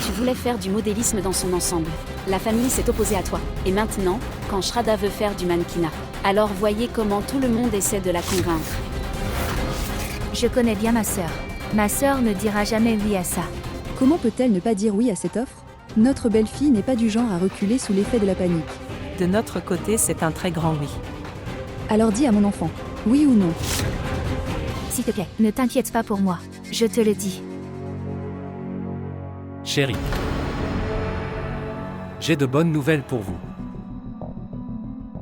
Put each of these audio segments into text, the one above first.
tu voulais faire du modélisme dans son ensemble. La famille s'est opposée à toi. Et maintenant, quand Shraddha veut faire du mannequinat, alors voyez comment tout le monde essaie de la convaincre. Je connais bien ma sœur. Ma sœur ne dira jamais oui à ça. Comment peut-elle ne pas dire oui à cette offre? Notre belle-fille n'est pas du genre à reculer sous l'effet de la panique. De notre côté, c'est un très grand oui. Alors dis à mon enfant, oui ou non? S'il te plaît, ne t'inquiète pas pour moi. Je te le dis. Chérie, j'ai de bonnes nouvelles pour vous.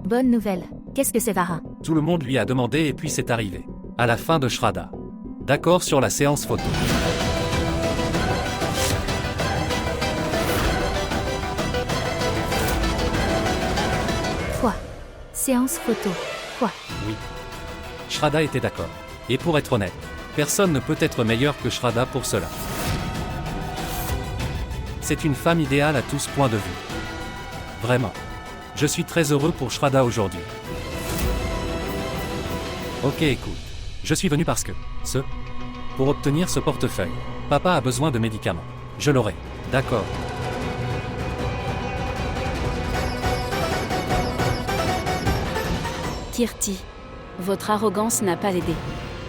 Bonne nouvelle. Qu'est-ce que c'est, Vara? Tout le monde lui a demandé et puis c'est arrivé. À la fin de Shraddha. D'accord sur la séance photo. Quoi? Séance photo. Quoi? Oui. Shraddha était d'accord. Et pour être honnête, personne ne peut être meilleur que Shraddha pour cela. C'est une femme idéale à tous points de vue. Vraiment. Je suis très heureux pour Shraddha aujourd'hui. Ok, écoute. Je suis venu parce que, pour obtenir ce portefeuille, papa a besoin de médicaments. Je l'aurai. D'accord. Kirti, votre arrogance n'a pas aidé.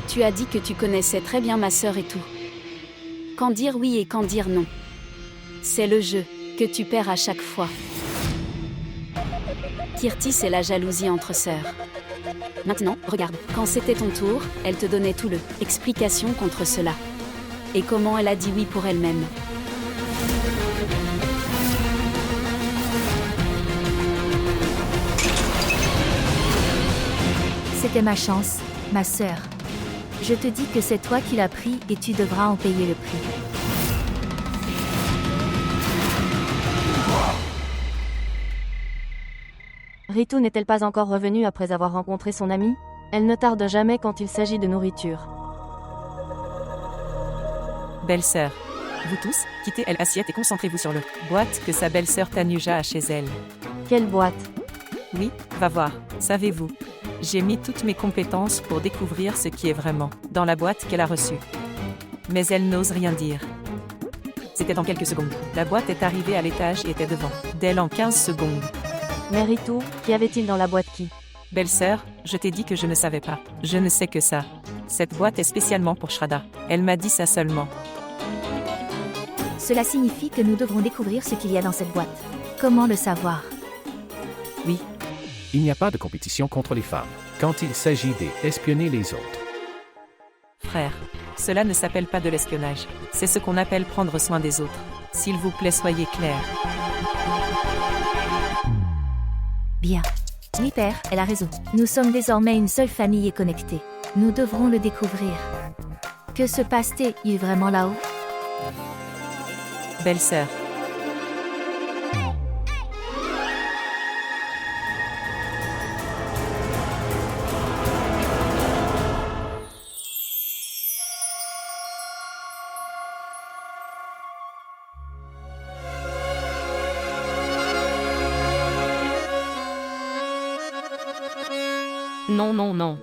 Tu as dit que tu connaissais très bien ma sœur et tout. Quand dire oui et quand dire non? C'est le jeu que tu perds à chaque fois. Kirti, c'est la jalousie entre sœurs. Maintenant, regarde, quand c'était ton tour, elle te donnait tout le explication contre cela. Et comment elle a dit oui pour elle-même. C'était ma chance, ma sœur. Je te dis que c'est toi qui l'as pris et tu devras en payer le prix. Ritu n'est-elle pas encore revenue après avoir rencontré son ami? Elle ne tarde jamais quand il s'agit de nourriture. Belle-sœur. Vous tous, quittez l'assiette et concentrez-vous sur le boîte que sa belle-sœur Tanuja a chez elle. Quelle boîte? Oui, va voir. Savez-vous? J'ai mis toutes mes compétences pour découvrir ce qui est vraiment dans la boîte qu'elle a reçue. Mais elle n'ose rien dire. C'était dans quelques secondes. La boîte est arrivée à l'étage et était devant d'elle en 15 secondes. Mais Ritu, qu'y avait-il dans la boîte qui? Belle-sœur, je t'ai dit que je ne savais pas. Je ne sais que ça. Cette boîte est spécialement pour Shraddha. Elle m'a dit ça seulement. Cela signifie que nous devrons découvrir ce qu'il y a dans cette boîte. Comment le savoir? Oui. Il n'y a pas de compétition contre les femmes, quand il s'agit d'espionner les autres. Frère, cela ne s'appelle pas de l'espionnage. C'est ce qu'on appelle prendre soin des autres. S'il vous plaît, soyez clair. Bien. Oui, père, elle a raison. Nous sommes désormais une seule famille et connectée. Nous devrons le découvrir. Que se passe-t-il vraiment là-haut? Belle-sœur. Non, non, non.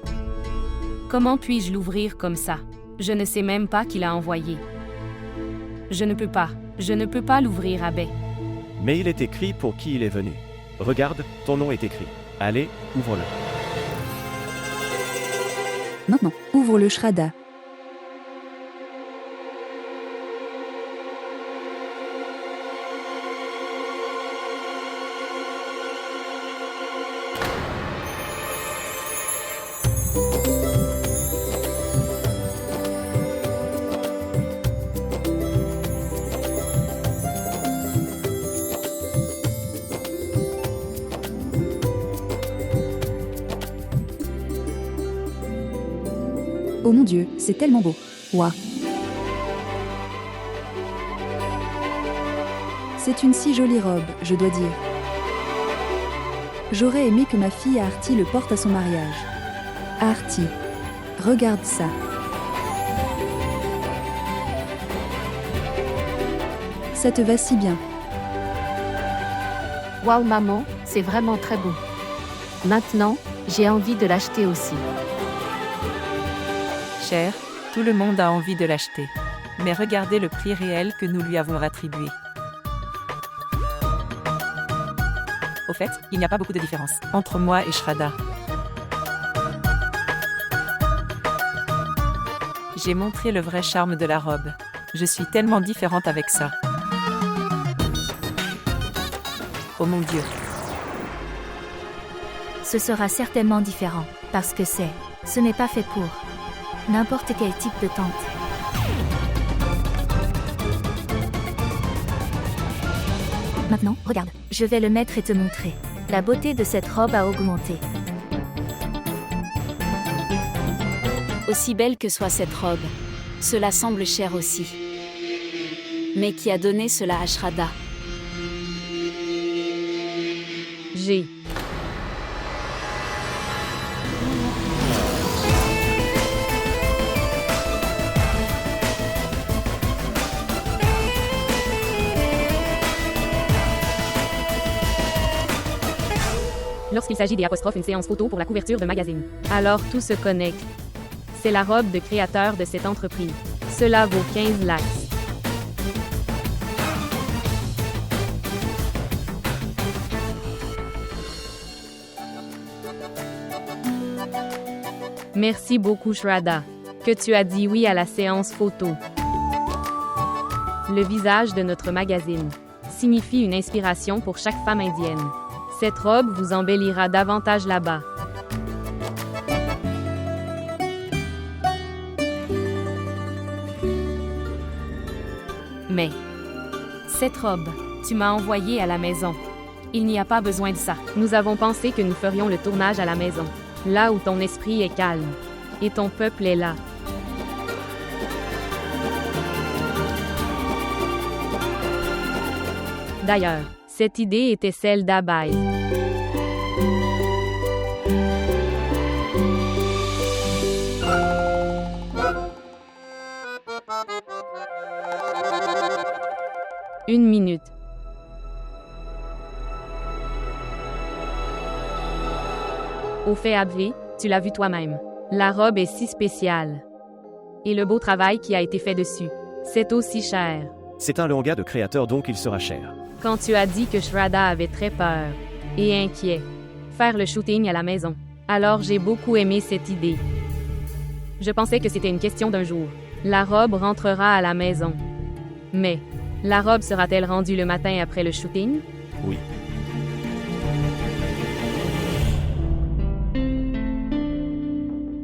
Comment puis-je l'ouvrir comme ça? Je ne sais même pas qui l'a envoyé. Je ne peux pas l'ouvrir, Abbé. Mais il est écrit pour qui il est venu. Regarde, ton nom est écrit. Allez, ouvre-le. Maintenant, ouvre le Shraddha. Oh mon Dieu, c'est tellement beau. Ouah. C'est une si jolie robe, je dois dire. J'aurais aimé que ma fille Aarti le porte à son mariage. Aarti, regarde ça. Ça te va si bien. Waouh maman, c'est vraiment très beau. Maintenant, j'ai envie de l'acheter aussi. Cher, tout le monde a envie de l'acheter. Mais regardez le prix réel que nous lui avons attribué. Au fait, il n'y a pas beaucoup de différence entre moi et Shraddha. J'ai montré le vrai charme de la robe. Je suis tellement différente avec ça. Oh mon Dieu. Ce sera certainement différent, parce que ce n'est pas fait pour n'importe quel type de tente. Maintenant, regarde, je vais le mettre et te montrer. La beauté de cette robe a augmenté. Aussi belle que soit cette robe, cela semble cher aussi. Mais qui a donné cela à Shraddha? J'ai. Lorsqu'il s'agit des apostrophes, une séance photo pour la couverture de magazine. Alors tout se connecte. C'est la robe de créateur de cette entreprise. Cela vaut 15 lakhs. Merci beaucoup Shraddha, que tu as dit oui à la séance photo. Le visage de notre magazine signifie une inspiration pour chaque femme indienne. Cette robe vous embellira davantage là-bas. Mais cette robe, tu m'as envoyée à la maison. Il n'y a pas besoin de ça. Nous avons pensé que nous ferions le tournage à la maison, là où ton esprit est calme et ton peuple est là. D'ailleurs, cette idée était celle d'Abai. Une minute. Au fait, Abri, tu l'as vu toi-même. La robe est si spéciale. Et le beau travail qui a été fait dessus, c'est aussi cher. C'est un longa de créateur, donc il sera cher. Quand tu as dit que Shraddha avait très peur et inquiet, faire le shooting à la maison, alors j'ai beaucoup aimé cette idée. Je pensais que c'était une question d'un jour. La robe rentrera à la maison. Mais, la robe sera-t-elle rendue le matin après le shooting? Oui.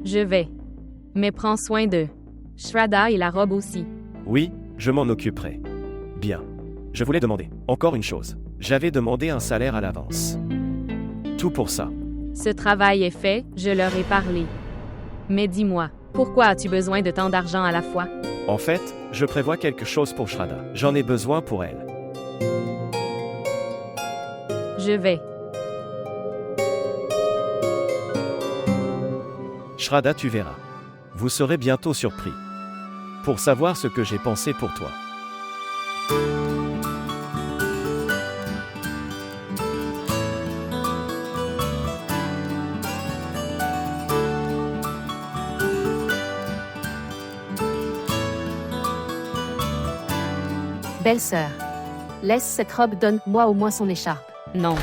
Je vais. Mais prends soin de Shraddha et la robe aussi. Oui, je m'en occuperai. Bien. Je voulais demander encore une chose. J'avais demandé un salaire à l'avance. Tout pour ça. Ce travail est fait, je leur ai parlé. Mais dis-moi, pourquoi as-tu besoin de tant d'argent à la fois? En fait, je prévois quelque chose pour Shraddha. J'en ai besoin pour elle. Je vais. Shraddha, tu verras. Vous serez bientôt surpris. Pour savoir ce que j'ai pensé pour toi. Belle-sœur. Laisse cette robe, donne-moi au moins son écharpe. Non.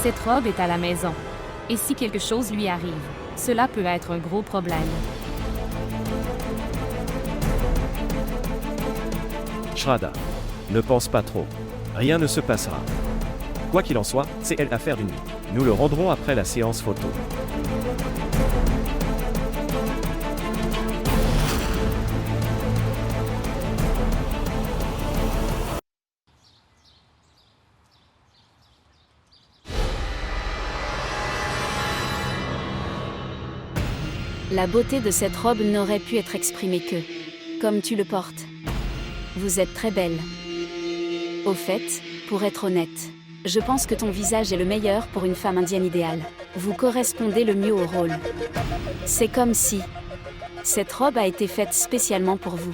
Cette robe est à la maison. Et si quelque chose lui arrive, cela peut être un gros problème. Shraddha, ne pense pas trop. Rien ne se passera. Quoi qu'il en soit, c'est elle l'affaire d'une nuit. Nous le rendrons après la séance photo. La beauté de cette robe n'aurait pu être exprimée que comme tu le portes. Vous êtes très belle. Au fait, pour être honnête, je pense que ton visage est le meilleur pour une femme indienne idéale. Vous correspondez le mieux au rôle. C'est comme si cette robe a été faite spécialement pour vous.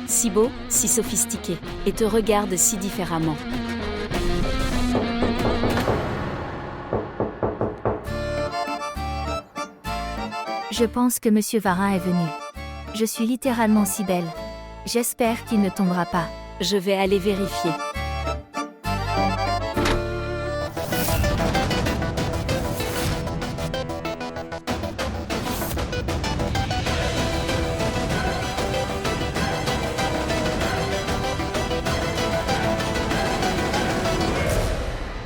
Si beau, si sophistiqué, et te regarde si différemment. Je pense que Monsieur Varin est venu. Je suis littéralement si belle. J'espère qu'il ne tombera pas. Je vais aller vérifier.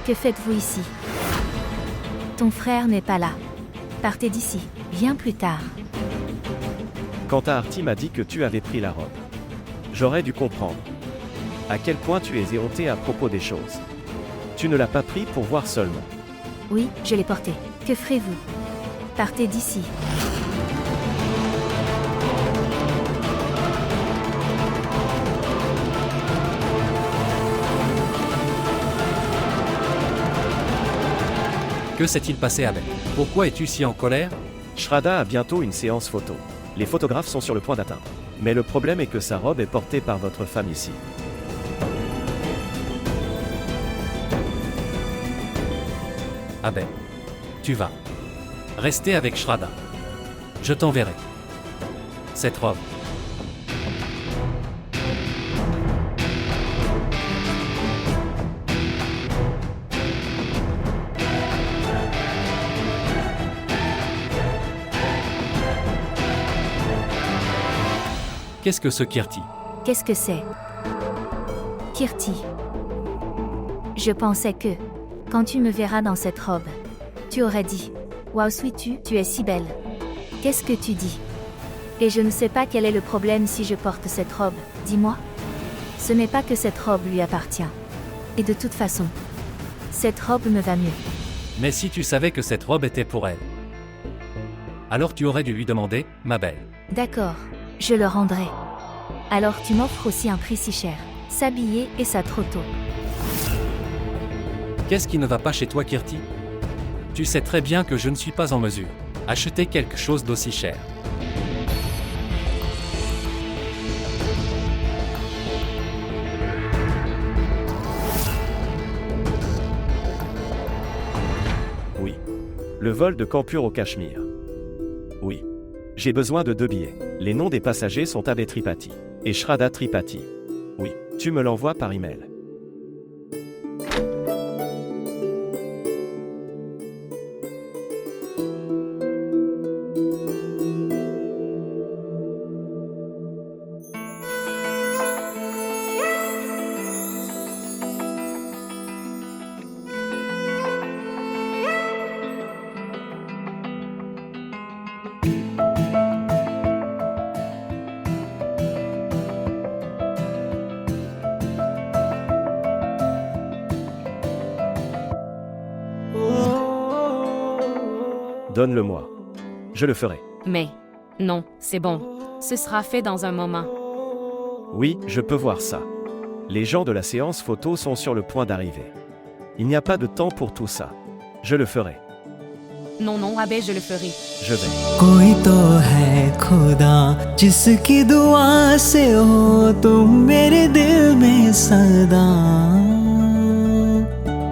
Que faites-vous ici? Ton frère n'est pas là. Partez d'ici, bien plus tard. Quand Artie m'a dit que tu avais pris la robe, j'aurais dû comprendre à quel point tu es éhontée à propos des choses. Tu ne l'as pas pris pour voir seulement. Oui, je l'ai porté. Que ferez-vous? Partez d'ici. Que s'est-il passé avec? Pourquoi es-tu si en colère? Shraddha a bientôt une séance photo. Les photographes sont sur le point d'atteindre. Mais le problème est que sa robe est portée par votre femme ici. Abel, tu vas rester avec Shraddha. Je t'enverrai cette robe. Qu'est-ce que ce Kirti? Qu'est-ce que c'est? Kirti. Je pensais que, quand tu me verras dans cette robe, tu aurais dit « Waouh, suis-tu es si belle. » Qu'est-ce que tu dis? Et je ne sais pas quel est le problème si je porte cette robe, dis-moi. Ce n'est pas que cette robe lui appartient. Et de toute façon, cette robe me va mieux. Mais si tu savais que cette robe était pour elle, alors tu aurais dû lui demander, ma belle. D'accord, je le rendrai. Alors tu m'offres aussi un prix si cher. S'habiller et ça trop tôt. Qu'est-ce qui ne va pas chez toi, Kirti? Tu sais très bien que je ne suis pas en mesure d'acheter quelque chose d'aussi cher. Oui. Le vol de Kanpur au Cachemire. Oui. J'ai besoin de 2 billets. Les noms des passagers sont Abhay Tripathi et Shraddha Tripathi. Oui. Tu me l'envoies par email. Donne-le-moi. Je le ferai. Mais, non, c'est bon. Ce sera fait dans un moment. Oui, je peux voir ça. Les gens de la séance photo sont sur le point d'arriver. Il n'y a pas de temps pour tout ça. Je le ferai. Non, non, Abhay, je le ferai. Je vais. कोई तो है खुदा जिसकी दुआ से हो तुम मेरे दिल में सदा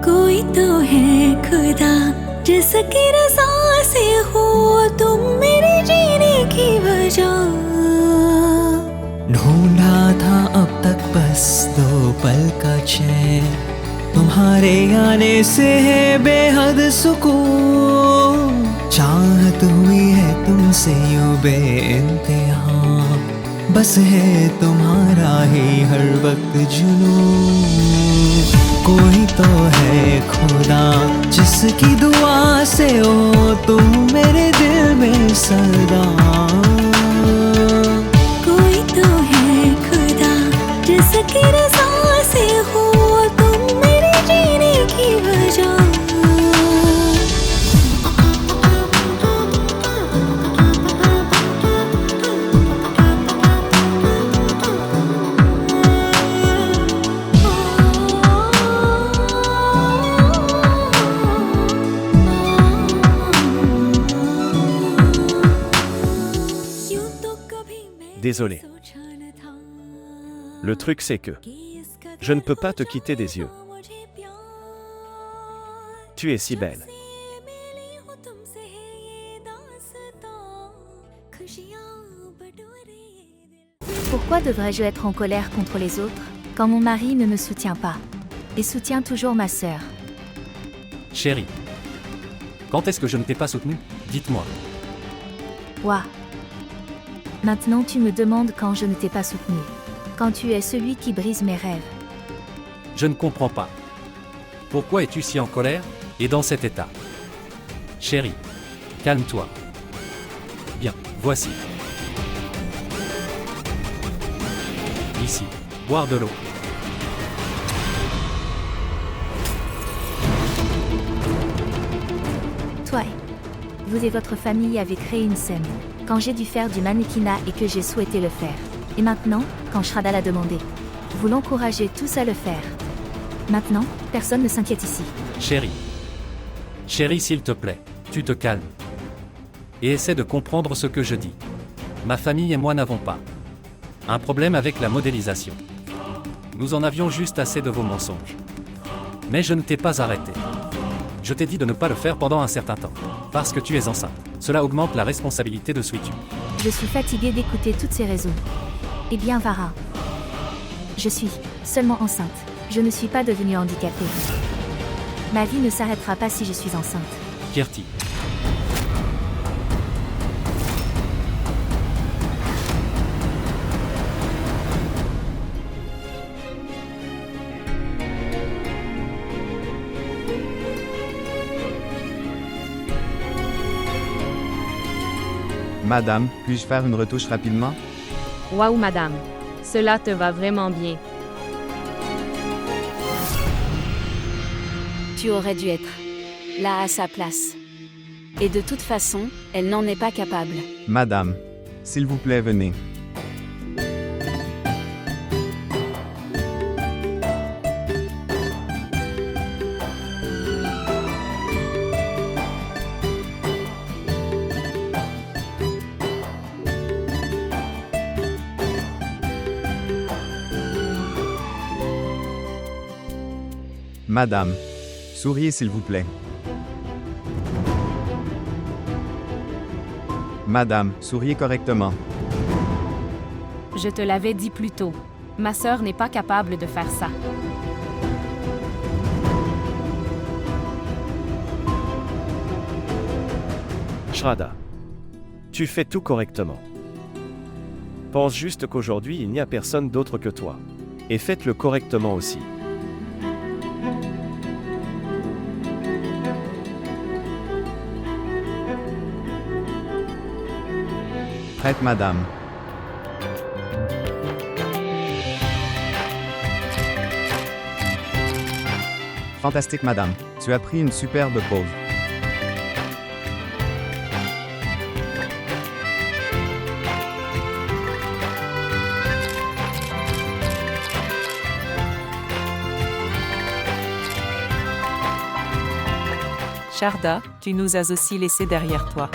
कोई तो है खुदा जिसकी रज़ा से हो तुम मेरे जीने की वजह ढूंढा था अब तक बस 2 पल का चैन तुम्हारे आने से है बेहद सुकून चाहत हुई है तुमसे यूं बेइंतहा बस है तुम्हारा ही हर वक्त जुनून कोई तो है खुदा जिसकी दुआ से हो तुम मेरे दिल में सदा कोई तो है खुदा जिसकी रज़ा से हो तुम मेरे जीने की वजह Désolé. Le truc c'est que je ne peux pas te quitter des yeux. Tu es si belle. Pourquoi devrais-je être en colère contre les autres, quand mon mari ne me soutient pas et soutient toujours ma sœur? Chérie. Quand est-ce que je ne t'ai pas soutenu? Dites-moi. Ouah. Maintenant tu me demandes quand je ne t'ai pas soutenu. Quand tu es celui qui brise mes rêves. Je ne comprends pas. Pourquoi es-tu si en colère, et dans cet état? Chérie. Calme-toi. Bien, voici. Ici, boire de l'eau. Toi, vous et votre famille avez créé une scène, quand j'ai dû faire du mannequinat et que j'ai souhaité le faire. Et maintenant, quand Shraddha l'a demandé, vous l'encouragez tous à le faire. Maintenant, personne ne s'inquiète ici. Chérie. Chérie, s'il te plaît, tu te calmes. Et essaie de comprendre ce que je dis. Ma famille et moi n'avons pas un problème avec la modélisation. Nous en avions juste assez de vos mensonges. Mais je ne t'ai pas arrêté. Je t'ai dit de ne pas le faire pendant un certain temps. Parce que tu es enceinte. Cela augmente la responsabilité de Sweetu. Je suis fatiguée d'écouter toutes ces raisons. Eh bien, Vara. Je suis seulement enceinte. Je ne suis pas devenue handicapée. Ma vie ne s'arrêtera pas si je suis enceinte. Kirti. Madame, puis-je faire une retouche rapidement? Waouh, madame. Cela te va vraiment bien. Tu aurais dû être là à sa place. Et de toute façon, elle n'en est pas capable. Madame, s'il vous plaît, venez. Madame, souriez s'il vous plaît. Madame, souriez correctement. Je te l'avais dit plus tôt. Ma sœur n'est pas capable de faire ça. Shraddha. Tu fais tout correctement. Pense juste qu'aujourd'hui il n'y a personne d'autre que toi. Et faites-le correctement aussi. Prête, madame. Fantastique, madame. Tu as pris une superbe pause. Shraddha, tu nous as aussi laissés derrière toi.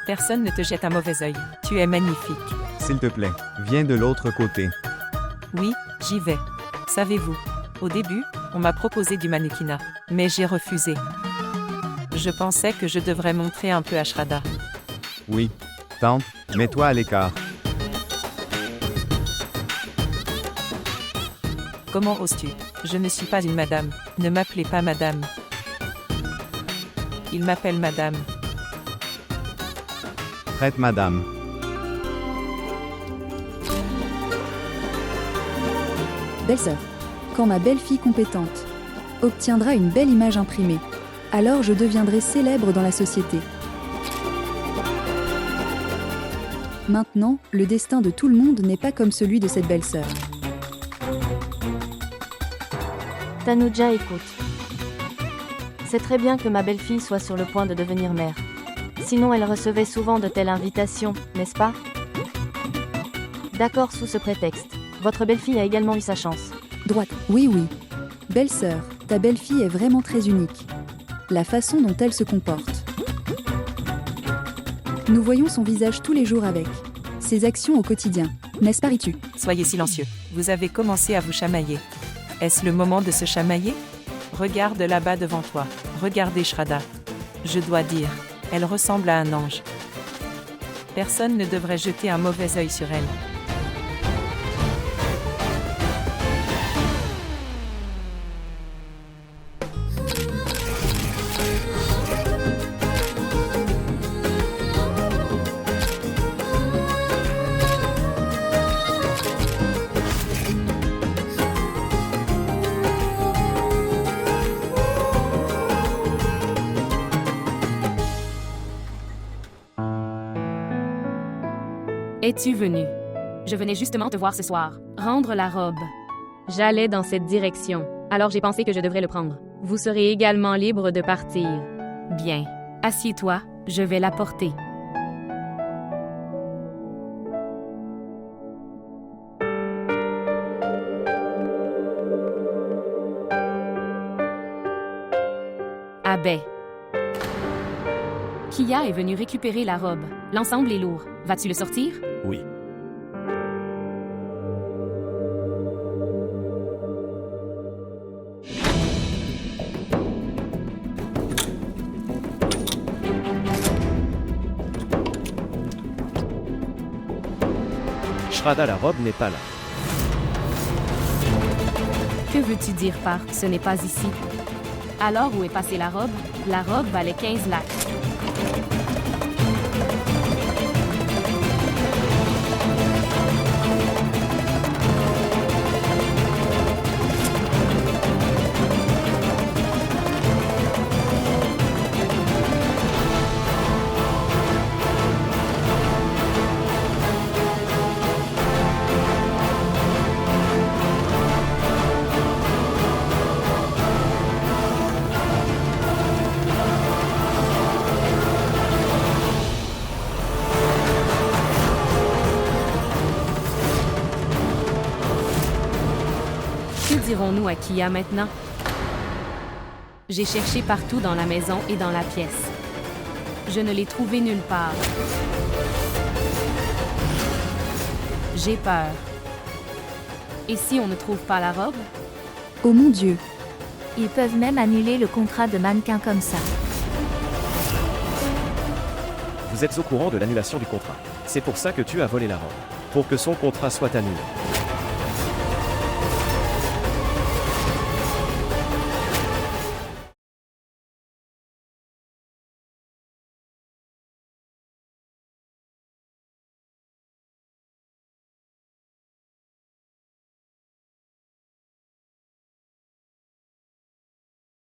Personne ne te jette un mauvais œil. Tu es magnifique. S'il te plaît, viens de l'autre côté. Oui, j'y vais. Savez-vous, au début, on m'a proposé du mannequinat, mais j'ai refusé. Je pensais que je devrais montrer un peu à Shraddha. Oui. Tante, mets-toi à l'écart. Comment oses-tu? Je ne suis pas une madame. Ne m'appelez pas madame. Il m'appelle madame. Prête, madame. Belle-sœur, quand ma belle-fille compétente obtiendra une belle image imprimée, alors je deviendrai célèbre dans la société. Maintenant, le destin de tout le monde n'est pas comme celui de cette belle-sœur. Tanuja, écoute. C'est très bien que ma belle-fille soit sur le point de devenir mère. Sinon, elle recevait souvent de telles invitations, n'est-ce pas? D'accord, sous ce prétexte. Votre belle-fille a également eu sa chance. Droite, oui. Belle-sœur, ta belle-fille est vraiment très unique. La façon dont elle se comporte. Nous voyons son visage tous les jours avec ses actions au quotidien. N'est-ce pas, Ritu? Soyez silencieux. Vous avez commencé à vous chamailler. Est-ce le moment de se chamailler? Regarde là-bas devant toi. Regardez Shraddha. Je dois dire, elle ressemble à un ange. Personne ne devrait jeter un mauvais œil sur elle. Es-tu venu? Je venais justement te voir ce soir. Rendre la robe. J'allais dans cette direction. Alors j'ai pensé que je devrais le prendre. Vous serez également libre de partir. Bien. Assieds-toi, je vais la porter. Abbé. Kia est venue récupérer la robe. L'ensemble est lourd. Vas-tu le sortir? Oui. Shraddha, la robe n'est pas là. Que veux-tu dire par « ce n'est pas ici » ? Alors où est passée la robe? La robe valait 15 lakhs. Que dirons-nous à Kia maintenant? J'ai cherché partout dans la maison et dans la pièce. Je ne l'ai trouvée nulle part. J'ai peur. Et si on ne trouve pas la robe? Oh mon Dieu! Ils peuvent même annuler le contrat de mannequin comme ça. Vous êtes au courant de l'annulation du contrat. C'est pour ça que tu as volé la robe. Pour que son contrat soit annulé.